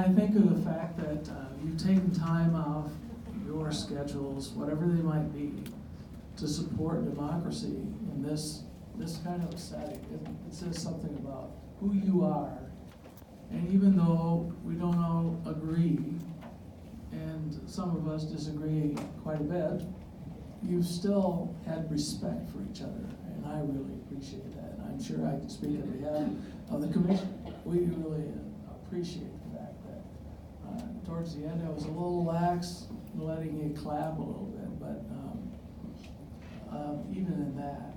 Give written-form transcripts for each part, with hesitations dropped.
I think of the fact that you've taken time off your schedules, whatever they might be, to support democracy in this kind of setting. It says something about who you are. And even though we don't all agree, and some of us disagree quite a bit, you've still had respect for each other, and I really appreciate that. And I'm sure I can speak on behalf of the commission. We really appreciate the fact that towards the end I was a little lax in letting you clap a little bit, but even in that,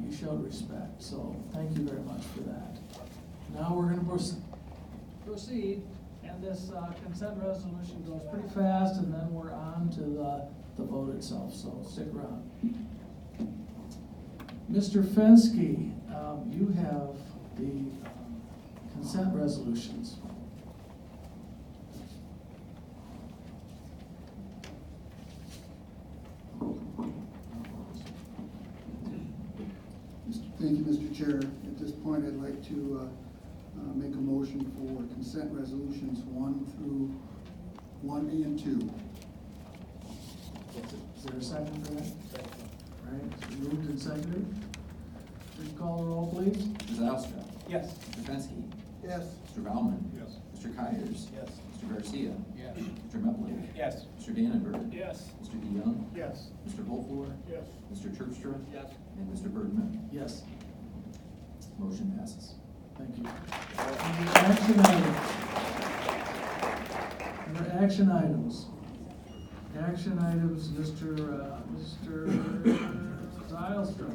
you showed respect. So thank you very much for that. Now we're going to proceed, and this consent resolution goes pretty fast, and then we're on to the vote itself, so stick around. Mr. Fensky, you have the consent resolutions. Thank you, Mr. Chair. At this point, I'd like to make a motion for consent resolutions 1 through 1A and 2. Is there a second for that? Second. All right, it's moved and seconded. Please call the roll, please. Mrs. Alstra? Yes. Mr. Fensky? Yes. Mr. Baumann? Yes. Mr. Kyers? Yes. Mr. Garcia? Yes. Mr. Meppler? Yes. Mr. Dannenberg? Yes. Mr. DeYoung? Yes. Mr. Holford? Yes. Mr. Terpstra? Yes. And Mr. Bergman? Yes. Motion passes. Thank you. Action items. Under action items. Action items, Mr. Zylstra.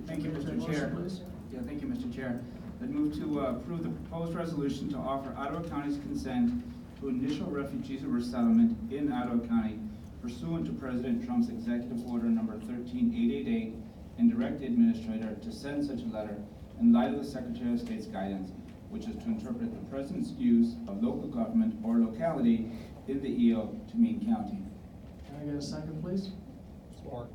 Thank you, Mr. Motion, Chair. please. Yeah, thank you, Mr. Chair. I'd move to approve the proposed resolution to offer Ottawa County's consent to initial refugees of resettlement in Ottawa County pursuant to President Trump's Executive Order number 13888 and direct the administrator to send such a letter in light of the Secretary of State's guidance, which is to interpret the President's use of local government or locality in the EO to mean county. Can I get a second, please? Support.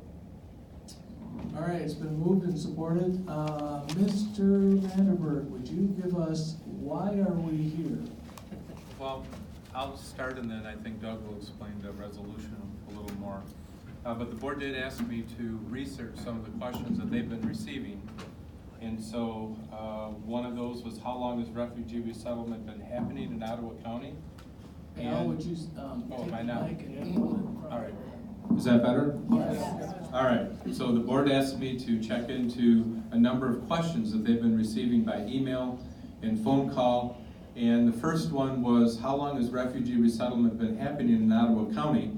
All right, it's been moved and supported. Mr. Vanderberg, would you give us, why are we here? Well, I'll start and then I think Doug will explain the resolution a little more. But the board did ask me to research some of the questions that they've been receiving. And so one of those was, how long has refugee resettlement been happening in Ottawa County? Al, would you take am I the now? mic and aim it? All right. Is that better? Yes. All right. So the board asked me to check into a number of questions that they've been receiving by email and phone call. And the first one was, how long has refugee resettlement been happening in Ottawa County?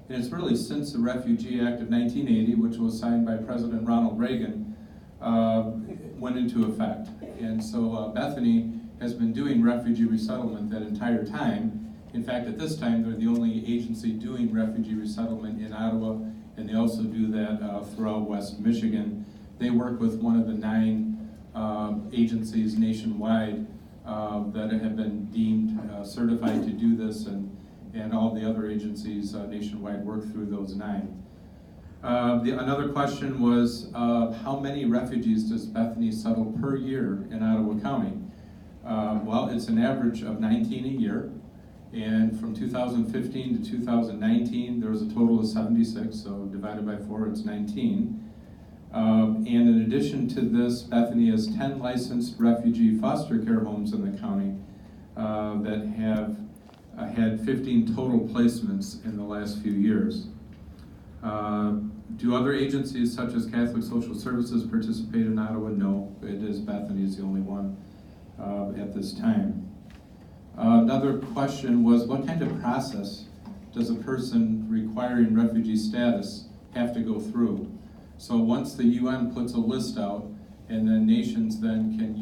And it's really since the Refugee Act of 1980, which was signed by President Ronald Reagan, went into effect. And so Bethany has been doing refugee resettlement that entire time. In fact, at this time, they're the only agency doing refugee resettlement in Ottawa, and they also do that throughout West Michigan. They work with one of the 9 agencies nationwide that have been deemed certified to do this, and all the other agencies nationwide work through those 9. Another question was, how many refugees does Bethany settle per year in Ottawa County? Well, it's an average of 19 a year. And from 2015 to 2019, there was a total of 76, so divided by 4, it's 19. And in addition to this, Bethany has 10 licensed refugee foster care homes in the county that have had 15 total placements in the last few years. Do other agencies such as Catholic Social Services participate in Ottawa? No, it is Bethany is the only one at this time. Another question was, what kind of process does a person requiring refugee status have to go through? So once the UN puts a list out, and then nations then can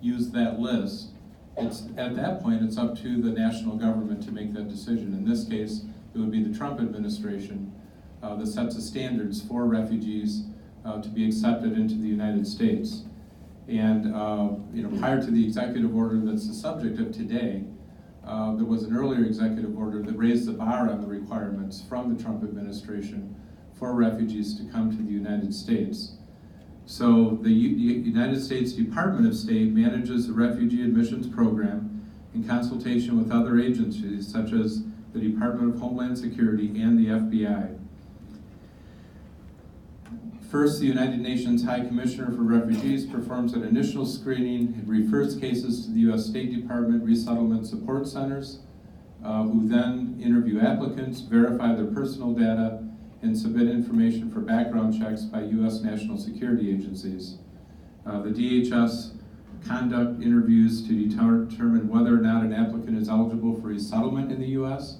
use that list, at that point it's up to the national government to make that decision. In this case, it would be the Trump administration that sets the standards for refugees to be accepted into the United States. And prior to the executive order that's the subject of today, there was an earlier executive order that raised the bar on the requirements from the Trump administration for refugees to come to the United States. So the United States Department of State manages the refugee admissions program, in consultation with other agencies such as the Department of Homeland Security and the FBI. First, the United Nations High Commissioner for Refugees performs an initial screening and refers cases to the U.S. State Department Resettlement Support Centers, who then interview applicants, verify their personal data, and submit information for background checks by U.S. national security agencies. The DHS conduct interviews to determine whether or not an applicant is eligible for resettlement in the U.S.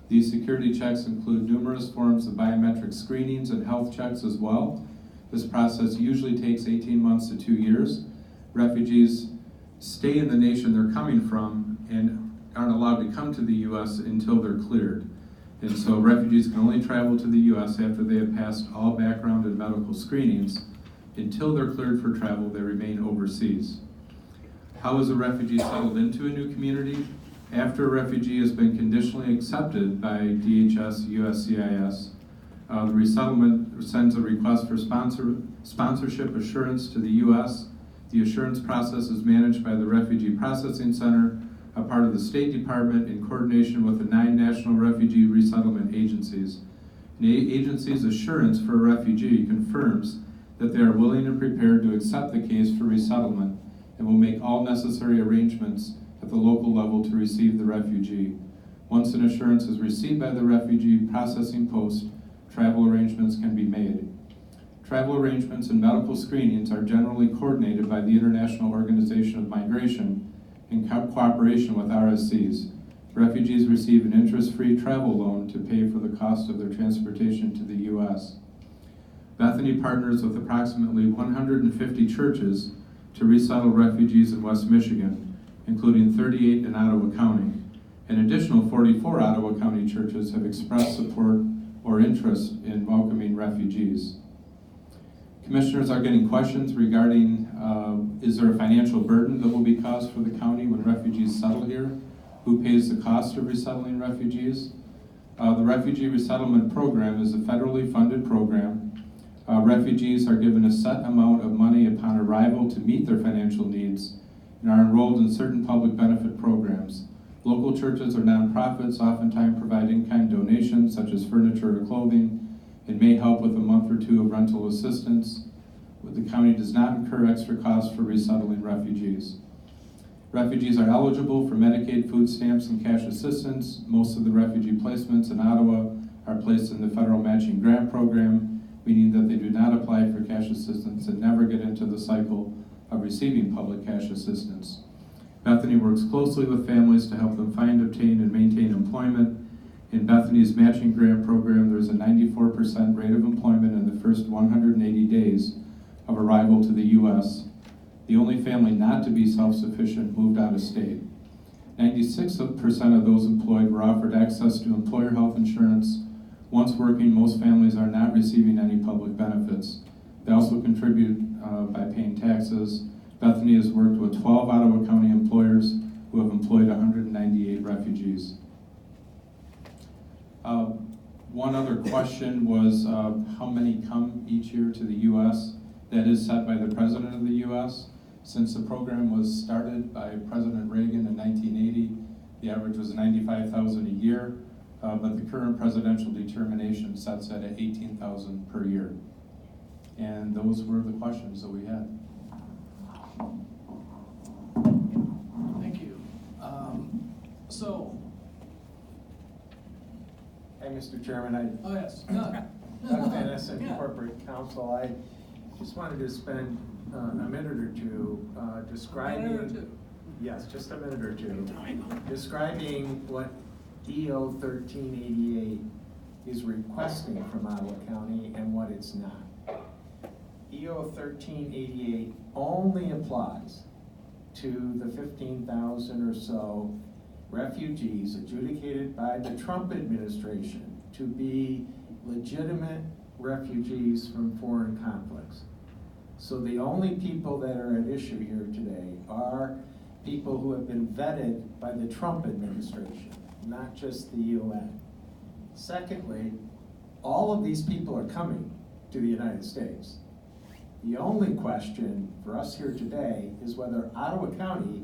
These security checks include numerous forms of biometric screenings and health checks as well. This process usually takes 18 months to 2 years. Refugees stay in the nation they're coming from and aren't allowed to come to the U.S. until they're cleared. And so refugees can only travel to the U.S. after they have passed all background and medical screenings. Until they're cleared for travel, they remain overseas. How is a refugee settled into a new community? After a refugee has been conditionally accepted by DHS, USCIS, the resettlement sends a request for sponsorship assurance to the U.S. The assurance process is managed by the Refugee Processing Center, a part of the State Department, in coordination with the 9 national refugee resettlement agencies. The agency's assurance for a refugee confirms that they are willing and prepared to accept the case for resettlement and will make all necessary arrangements at the local level to receive the refugee. Once an assurance is received by the refugee processing post, travel arrangements can be made. Travel arrangements and medical screenings are generally coordinated by the International Organization of Migration in cooperation with RSCs. Refugees receive an interest-free travel loan to pay for the cost of their transportation to the U.S. Bethany partners with approximately 150 churches to resettle refugees in West Michigan, including 38 in Ottawa County. An additional 44 Ottawa County churches have expressed support or interest in welcoming refugees. Commissioners are getting questions regarding is there a financial burden that will be caused for the county when refugees settle here? Who pays the cost of resettling refugees? The Refugee Resettlement Program is a federally funded program. Refugees are given a set amount of money upon arrival to meet their financial needs and are enrolled in certain public benefit programs. Local churches or nonprofits oftentimes provide in-kind donations such as furniture or clothing and may help with a month or 2 of rental assistance. The county does not incur extra costs for resettling refugees. Refugees are eligible for Medicaid, food stamps, and cash assistance. Most of the refugee placements in Ottawa are placed in the federal matching grant program, meaning that they do not apply for cash assistance and never get into the cycle of receiving public cash assistance. Bethany works closely with families to help them find, obtain, and maintain employment. In Bethany's matching grant program, there's a 94% rate of employment in the first 180 days of arrival to the U.S. The only family not to be self-sufficient moved out of state. 96% of those employed were offered access to employer health insurance. Once working, most families are not receiving any public benefits. They also contribute by paying taxes. Bethany has worked with 12 Ottawa County employers who have employed 198 refugees. One other question was how many come each year to the U.S. That is set by the President of the U.S. Since the program was started by President Reagan in 1980, the average was 95,000 a year, but the current presidential determination sets it at 18,000 per year. And those were the questions that we had. Thank you. Hey, Mr. Chairman, Oh, yes, Doug. Doug Van Essen, Corporate Counsel. I just wanted to spend a minute or two describing... A minute or two? Yes, just a minute or two. Describing what EO 1388 is requesting from Ottawa County and what it's not. EO 1388 only applies to the 15,000 or so refugees adjudicated by the Trump administration to be legitimate refugees from foreign conflicts. So the only people that are at issue here today are people who have been vetted by the Trump administration, not just the UN. Secondly, all of these people are coming to the United States. The only question for us here today is whether Ottawa County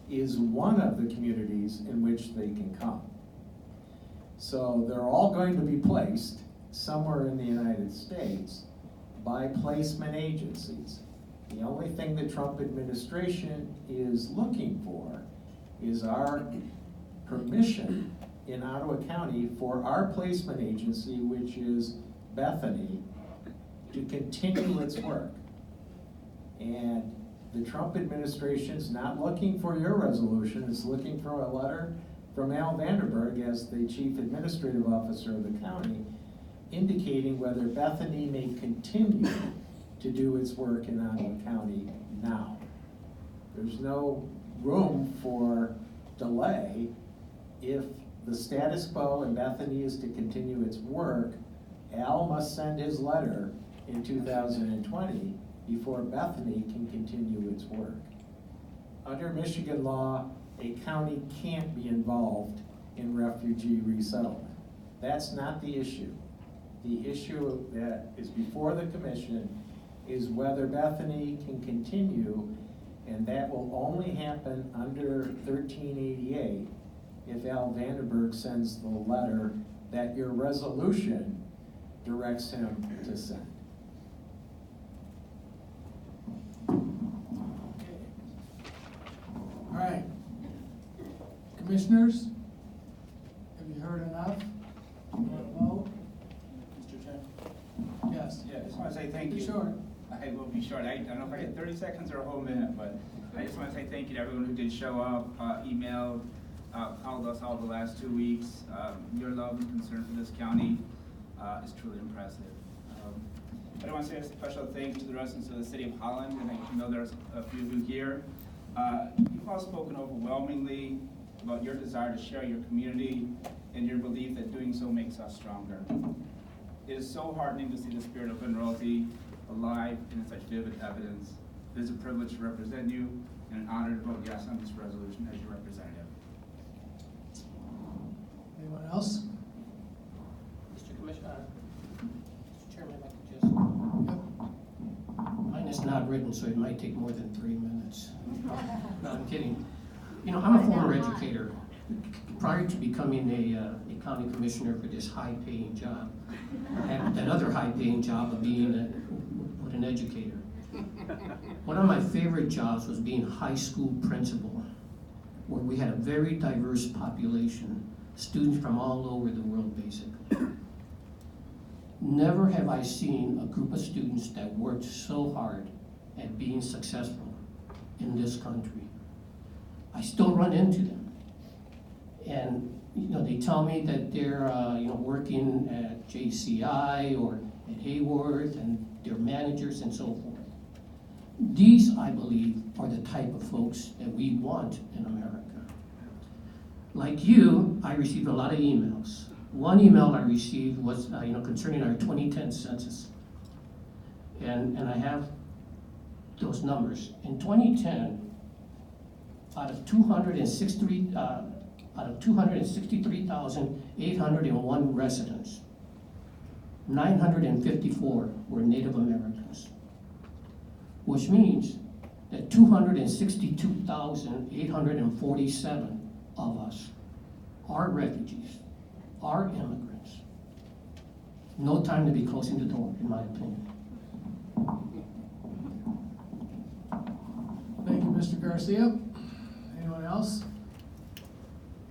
is one of the communities in which they can come. So they're all going to be placed somewhere in the United States by placement agencies. The only thing the Trump administration is looking for is our permission in Ottawa County for our placement agency, which is Bethany, to continue its work. And the Trump administration's not looking for your resolution, it's looking for a letter from Al Vanderburg as the Chief Administrative Officer of the county, indicating whether Bethany may continue to do its work in Ottawa County now. There's no room for delay. If the status quo in Bethany is to continue its work, Al must send his letter in 2020 before Bethany can continue its work. Under Michigan law, a county can't be involved in refugee resettlement. That's not the issue. The issue that is before the commission is whether Bethany can continue, and that will only happen under 1388 if Al Vanderburg sends the letter that your resolution directs him to send. All right. Commissioners, have you heard enough? You want to vote? Mr. Chair? Yes. Yeah, I just want to say thank you. Sure. I will be short. I don't know if I get 30 seconds or a whole minute, but I just want to say thank you to everyone who did show up, emailed, called us all the last 2 weeks. Your love and concern for this county is truly impressive. I want to say a special thanks to the residents of the city of Holland, and I know there's a few of you here. You've all spoken overwhelmingly about your desire to share your community and your belief that doing so makes us stronger. It is so heartening to see the spirit of Monroe alive in such vivid evidence. It is a privilege to represent you and an honor to vote yes on this resolution as your representative. Anyone else? Mr. Commissioner, Mr. Chairman, if I could just, mine is not written, so it might take more than 3 minutes. No, I'm kidding. You know, I'm a former educator. Prior to becoming a county commissioner for this high-paying job, I had that other high-paying job of being an educator. One of my favorite jobs was being high school principal, where we had a very diverse population, students from all over the world, basically. Never have I seen a group of students that worked so hard at being successful in this country. I still run into them. And, you know, they tell me that they're, working at JCI or at Hayworth, and they're managers and so forth. These, I believe, are the type of folks that we want in America. Like you, I received a lot of emails. One email I received was, concerning our 2010 census. And I have those numbers. In 2010, out of 263,801 residents, 954 were Native Americans, which means that 262,847 of us are refugees, are immigrants. No time to be closing the door, in my opinion. Thank you, Mr. Garcia. Anyone else?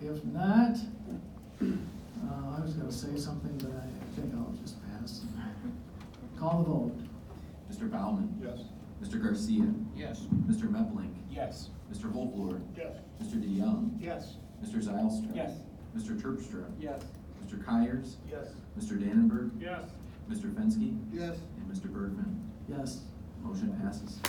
If not, I was going to say something, but I think I'll just pass. Call the vote. Mr. Baumann? Yes. Mr. Garcia? Yes. Mr. Meppling? Yes. Mr. Holtvluwer? Yes. Mr. DeYoung? Yes. Mr. Zylstra? Yes. Mr. Terpstra? Yes. Mr. Kyers? Yes. Mr. Dannenberg? Yes. Mr. Fensky? Yes. And Mr. Bergman. Yes. Motion passes.